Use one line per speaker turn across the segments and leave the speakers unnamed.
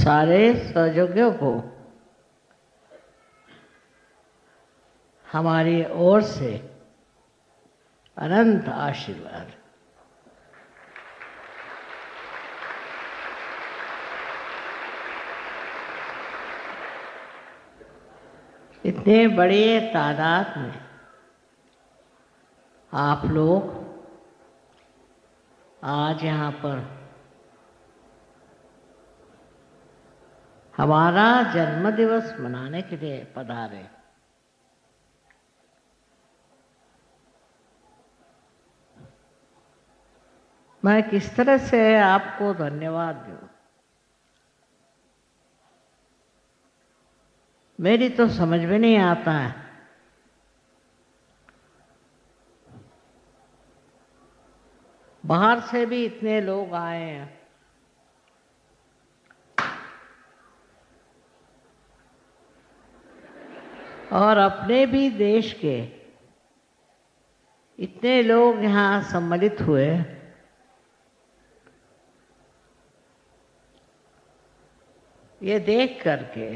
सारे सहयोगियों को हमारी ओर से अनंत आशीर्वाद। इतने बड़े तादाद में आप लोग आज यहाँ पर हमारा जन्मदिवस मनाने के लिए पधारे। मैं किस तरह से आपको धन्यवाद दूं, मेरी तो समझ में नहीं आता है। बाहर से भी इतने लोग आए हैं, और अपने भी देश के इतने लोग यहाँ सम्मिलित हुए। ये देख करके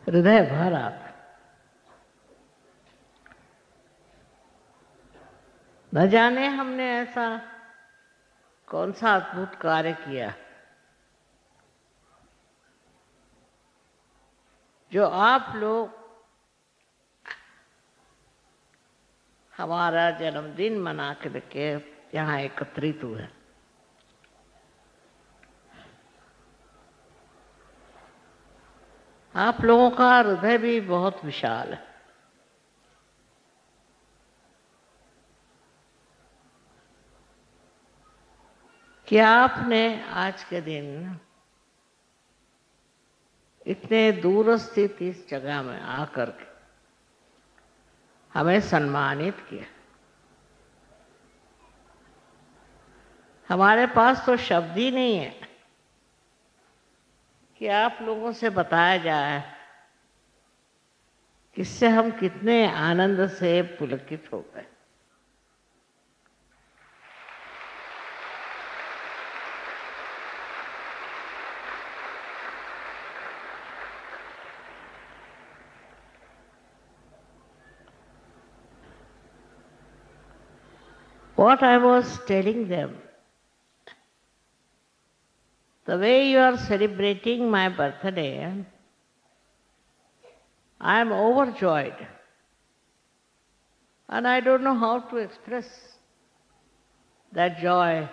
हृदय भर आता। न जाने हमने ऐसा कौन सा अद्भुत कार्य किया जो आप लोग हमारा जन्मदिन मना के यहाँ एकत्रित हुए। आप लोगों का हृदय भी बहुत विशाल है। कि आपने आज के दिन इतने दूर स्थित इस जगह में आकर के हमें सम्मानित किया। हमारे पास तो शब्द ही नहीं है कि आप लोगों से बताया जाए किससे हम कितने आनंद से पुलकित हो गए। What I was telling them, the way you are celebrating my birthday, I am overjoyed. And I don't know how to express that joy,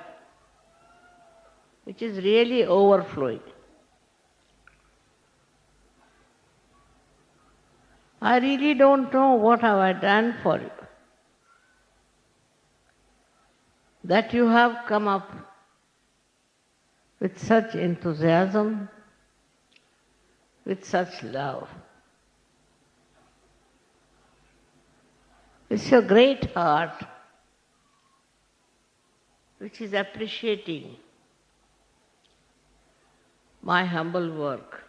which is really overflowing. I really don't know what have I done for you, that you have come up with such enthusiasm, with such love. It's your great heart which is appreciating my humble work.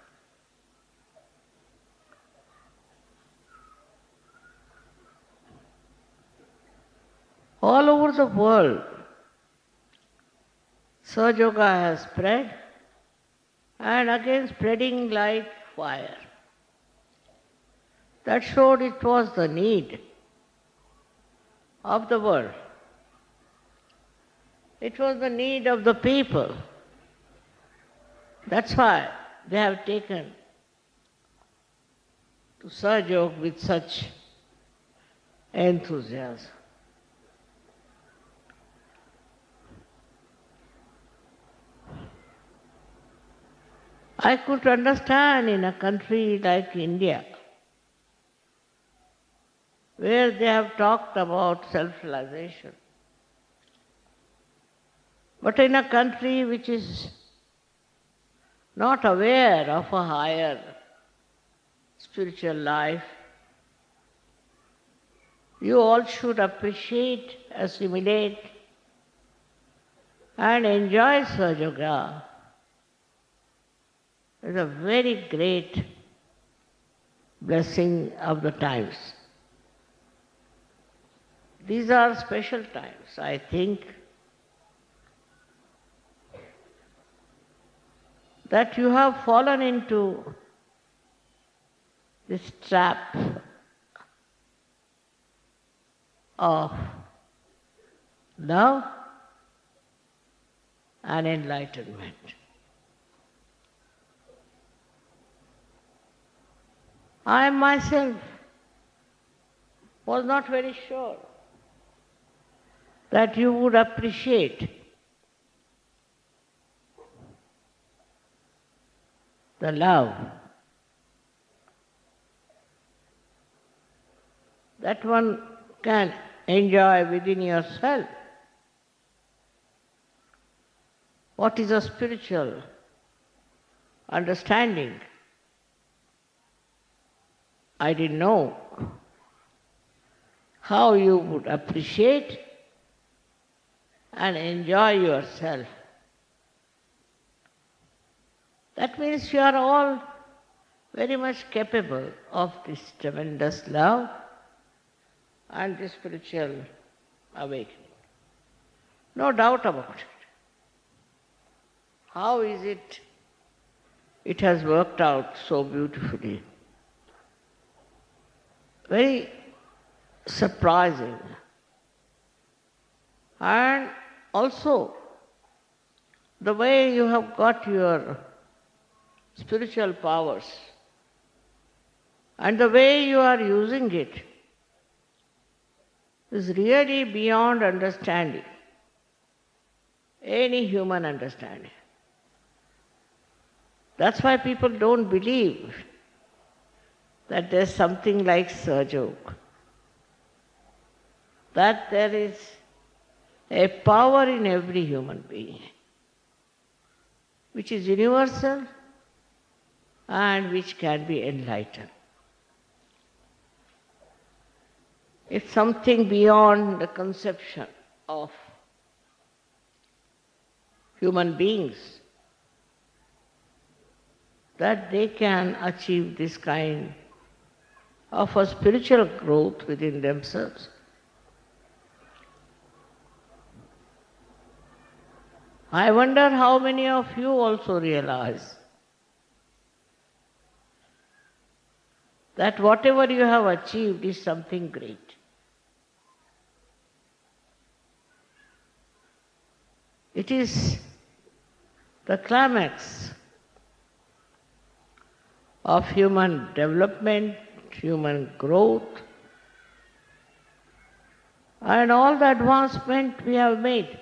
All over the world, Sahaja Yoga has spread, and again spreading like fire. That showed it was the need of the world. It was the need of the people. That's why they have taken to Sahaja Yoga with such enthusiasm. I could understand in a country like India, where they have talked about self-realization. But in a country which is not aware of a higher spiritual life, you all should appreciate, assimilate, and enjoy Sahaja Yoga. It's a very great blessing of the times. These are special times, I think. that you have fallen into this trap of love and enlightenment. I myself was not very sure that you would appreciate the love that one can enjoy within yourself. What is a spiritual understanding? I didn't know how you would appreciate and enjoy yourself. That means you are all very much capable of this tremendous love and this spiritual awakening. No doubt about it. How is it? It has worked out so beautifully. Very surprising. And also, the way you have got your spiritual powers and the way you are using it is really beyond understanding, any human understanding. That's why people don't believe that there's something like Sahaja, that there is a power in every human being which is universal and which can be enlightened. It's something beyond the conception of human beings that they can achieve this kind of a spiritual growth within themselves. I wonder how many of you also realize that whatever you have achieved is something great. It is the climax of human development, human growth, and all the advancement we have made.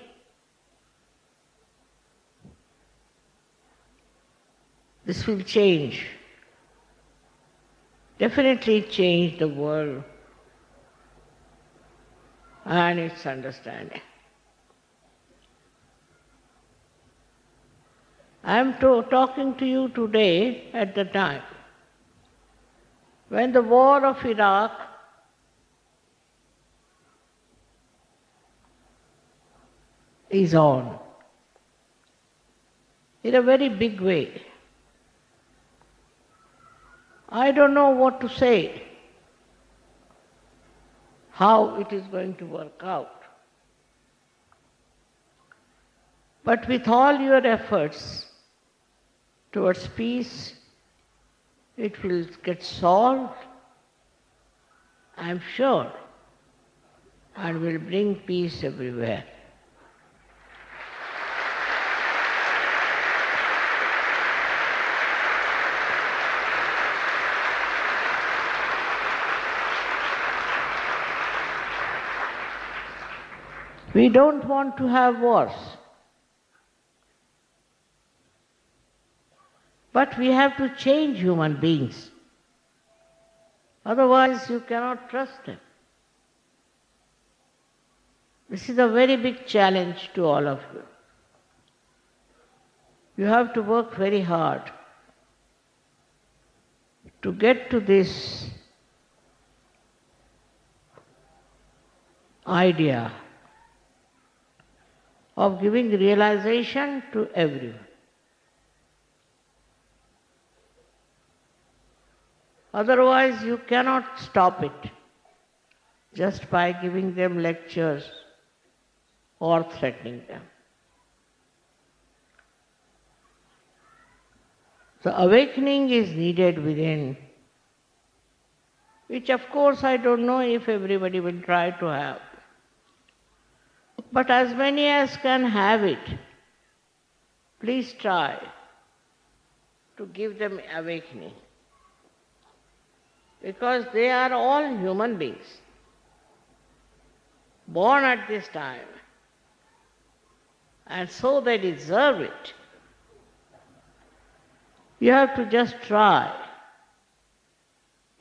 This will change, definitely change the world and its understanding. I am talking to you today at the time when the war of Iraq is on in a very big way. I don't know what to say, how it is going to work out. But with all your efforts towards peace, it will get solved, I am sure, and will bring peace everywhere. We don't want to have wars. But we have to change human beings. Otherwise, you cannot trust them. This is a very big challenge to all of you. You have to work very hard to get to this idea of giving realization to everyone. Otherwise, you cannot stop it just by giving them lectures or threatening them. The awakening is needed within, which of course I don't know if everybody will try to have. But as many as can have it, please try to give them awakening. Because they are all human beings, born at this time, and so they deserve it. You have to just try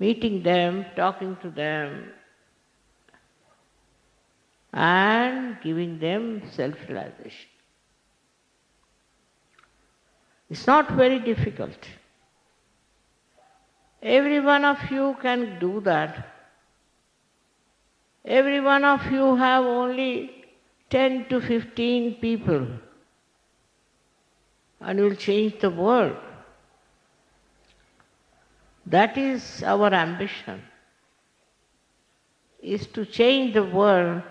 meeting them, talking to them, and giving them self-realization. It's not very difficult. Every one of you can do that. Every one of you have only 10 to 15 people, and you will change the world. That is our ambition, is to change the world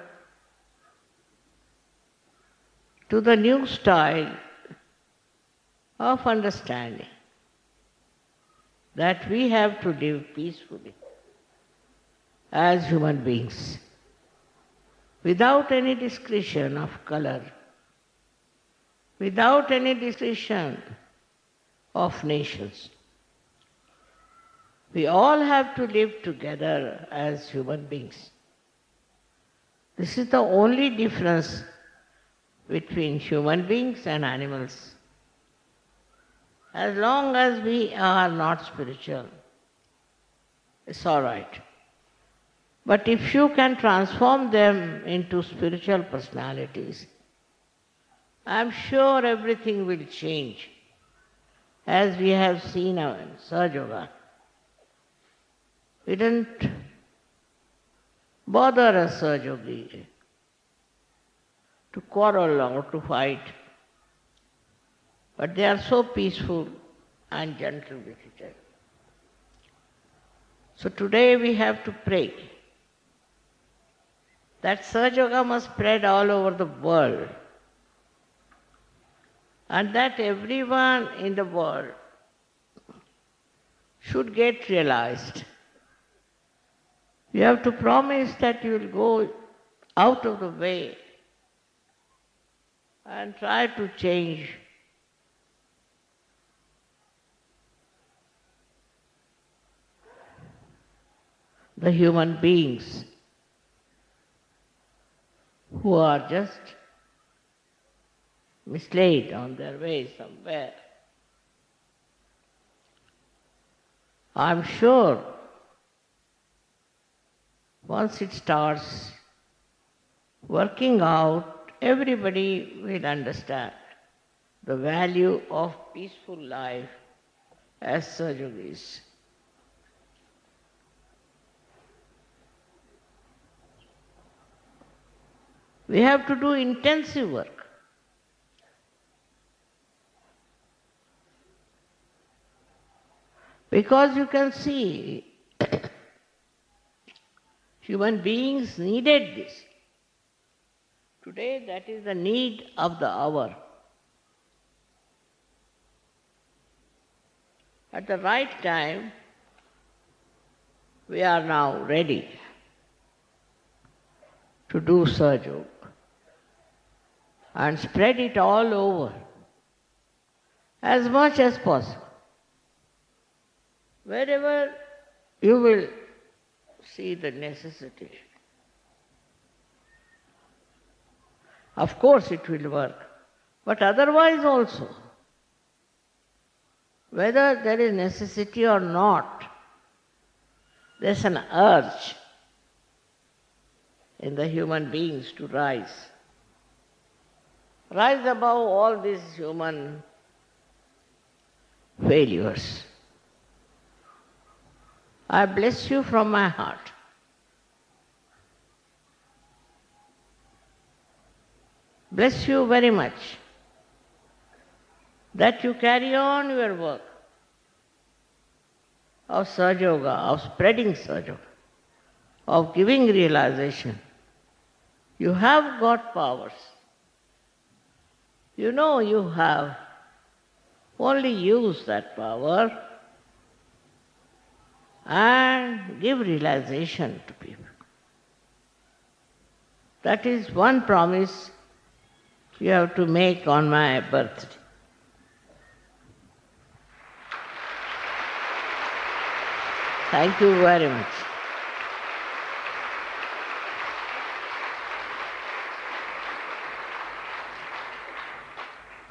to the new style of understanding that we have to live peacefully as human beings, without any discretion of color, without any discretion of nations. We all have to live together as human beings. This is the only difference between human beings and animals. As long as we are not spiritual, it's all right. But if you can transform them into spiritual personalities, I'm sure everything will change, as we have seen in Sahaja Yoga. We didn't bother a Sahaja Yogi to quarrel or to fight, but they are so peaceful and gentle with each other. So today we have to pray that Sahaja Yoga must spread all over the world, and that everyone in the world should get realized. You have to promise that you will go out of the way and try to change the human beings who are just misled on their way somewhere. I'm sure once it starts working out, everybody will understand the value of peaceful life as Sahaja Yogis. We have to do intensive work. Because you can see, human beings needed this. Today, that is the need of the hour. At the right time, we are now ready to do Sahaja Yoga and spread it all over as much as possible. Wherever you will see the necessity. Of course it will work, but otherwise also, whether there is necessity or not, there's an urge in the human beings to rise. Rise above all these human failures. I bless you from my heart. Bless you very much that you carry on your work of Sahaja Yoga, of spreading Sahaja Yoga, of giving realization. You have got powers. You know you have only use that power and give realization to people. That is one promise you have to make on my birthday. Thank you very much.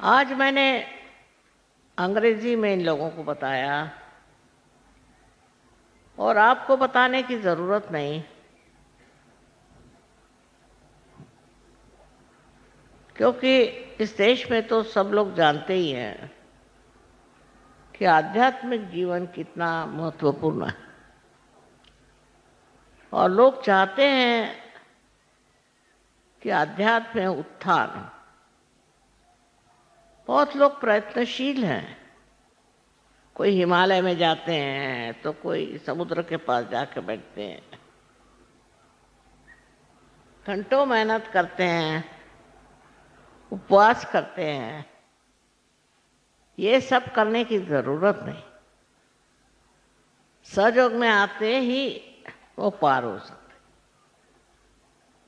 आज मैंने अंग्रेजी में इन लोगों को बताया और आपको बताने की जरूरत नहीं, क्योंकि इस देश में तो सब लोग जानते ही हैं कि आध्यात्मिक जीवन कितना महत्वपूर्ण है और लोग चाहते हैं कि आध्यात्म में उत्थान। बहुत लोग प्रयत्नशील हैं, कोई हिमालय में जाते हैं तो कोई समुद्र के पास जाकर बैठते हैं, घंटों मेहनत करते हैं, उपवास करते हैं। ये सब करने की जरूरत नहीं, सहयोग में आते ही वो पार हो सकते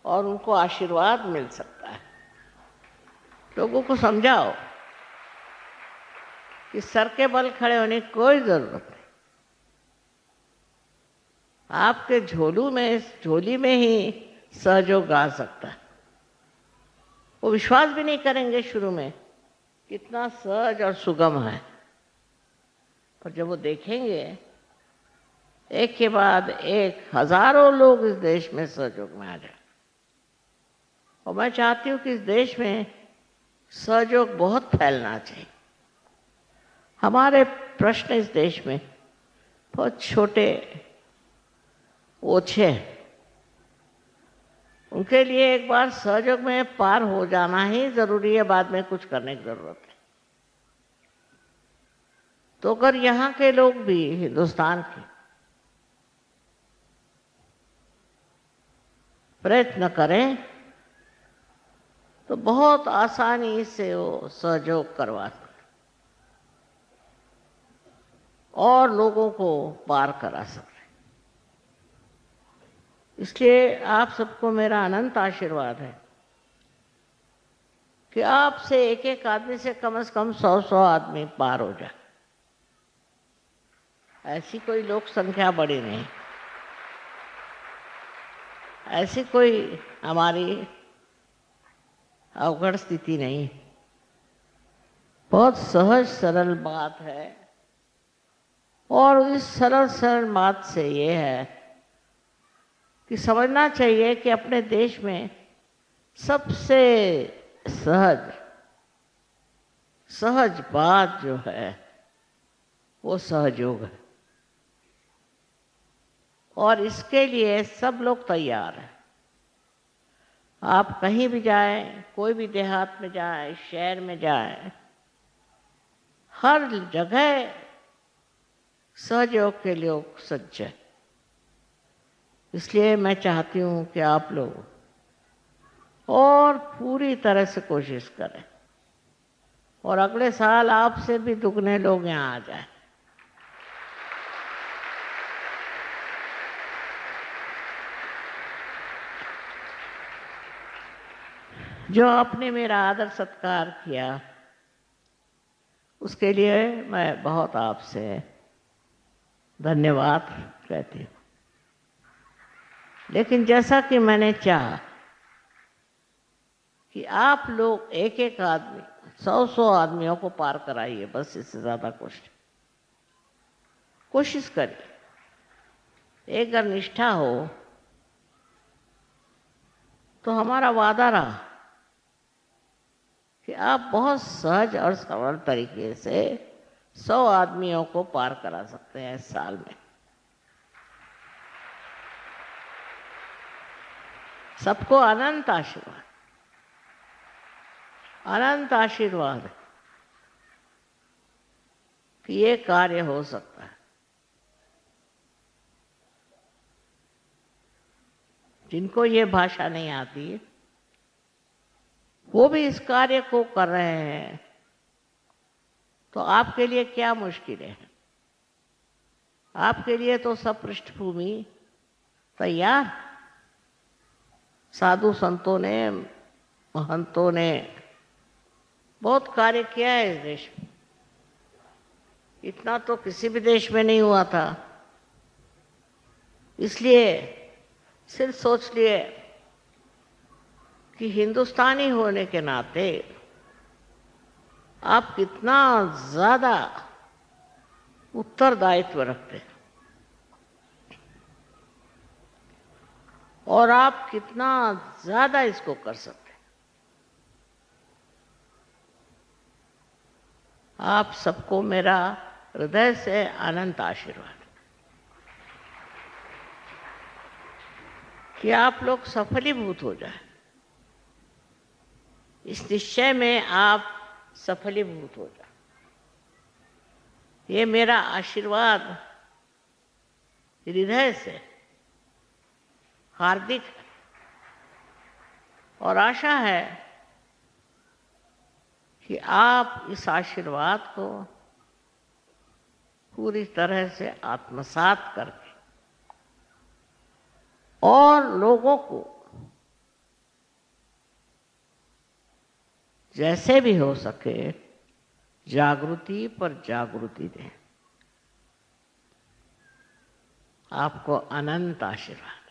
और उनको आशीर्वाद मिल सकता है। लोगों को समझाओ कि सर के बल खड़े होने की कोई जरूरत नहीं। आपके झोली में ही सहयोग आ सकता है। वो विश्वास भी नहीं करेंगे शुरू में कितना सहज और सुगम है, पर जब वो देखेंगे एक के बाद एक हजारों लोग इस देश में सहयोग में आ जाए। और मैं चाहती हूँ कि इस देश में सहयोग बहुत फैलना चाहिए। हमारे प्रश्न इस देश में बहुत छोटे ओछे हैं, उनके लिए एक बार सहयोग में पार हो जाना ही जरूरी है, बाद में कुछ करने की जरूरत है। तो अगर यहाँ के लोग भी हिंदुस्तान के प्रयत्न करें तो बहुत आसानी से वो सहयोग करवा सकते और लोगों को पार करा सकते। इसलिए आप सबको मेरा अनंत आशीर्वाद है कि आपसे एक एक आदमी से कम 100 आदमी पार हो जाए। ऐसी कोई लोक संख्या बड़ी नहीं, ऐसी कोई हमारी अवघड़ स्थिति नहीं, बहुत सहज सरल बात है। और इस सरल बात से ये है कि समझना चाहिए कि अपने देश में सबसे सहज बात जो है वो सहयोग है, और इसके लिए सब लोग तैयार हैं। आप कहीं भी जाएं, कोई भी देहात में जाएं, शहर में जाएं, हर जगह सहयोग के लोग सज्ज हैं। इसलिए मैं चाहती हूँ कि आप लोग और पूरी तरह से कोशिश करें और अगले साल आपसे भी दुगने लोग यहाँ आ जाएं। जो आपने मेरा आदर सत्कार किया उसके लिए मैं बहुत आपसे धन्यवाद कहती हूँ। लेकिन जैसा कि मैंने चाहा कि आप लोग एक एक आदमी 100 आदमियों को पार कराइए, बस इससे ज़्यादा कोशिश करिए। एक अगर निष्ठा हो तो हमारा वादा रहा कि आप बहुत सहज और सरल तरीके से 100 आदमियों को पार करा सकते हैं इस साल में। सबको अनंत आशीर्वाद कि ये कार्य हो सकता है। जिनको ये भाषा नहीं आती है वो भी इस कार्य को कर रहे हैं तो आपके लिए क्या मुश्किलें हैं? आपके लिए तो सब पृष्ठभूमि तैयार। साधु संतों ने, महंतों ने बहुत कार्य किया है इस देश में। इतना तो किसी भी देश में नहीं हुआ था। इसलिए सिर्फ सोच लिए कि हिंदुस्तानी होने के नाते आप कितना ज्यादा उत्तरदायित्व रखते हैं और आप कितना ज्यादा इसको कर सकते हैं। आप सबको मेरा हृदय से अनंत आशीर्वाद कि आप लोग सफलीभूत हो जाए। इस निश्चय में आप सफलीभूत हो जाए, ये मेरा आशीर्वाद हृदय से हार्दिक है और आशा है कि आप इस आशीर्वाद को पूरी तरह से आत्मसात करके और लोगों को जैसे भी हो सके जागृति पर जागृति दें। आपको अनंत आशीर्वाद।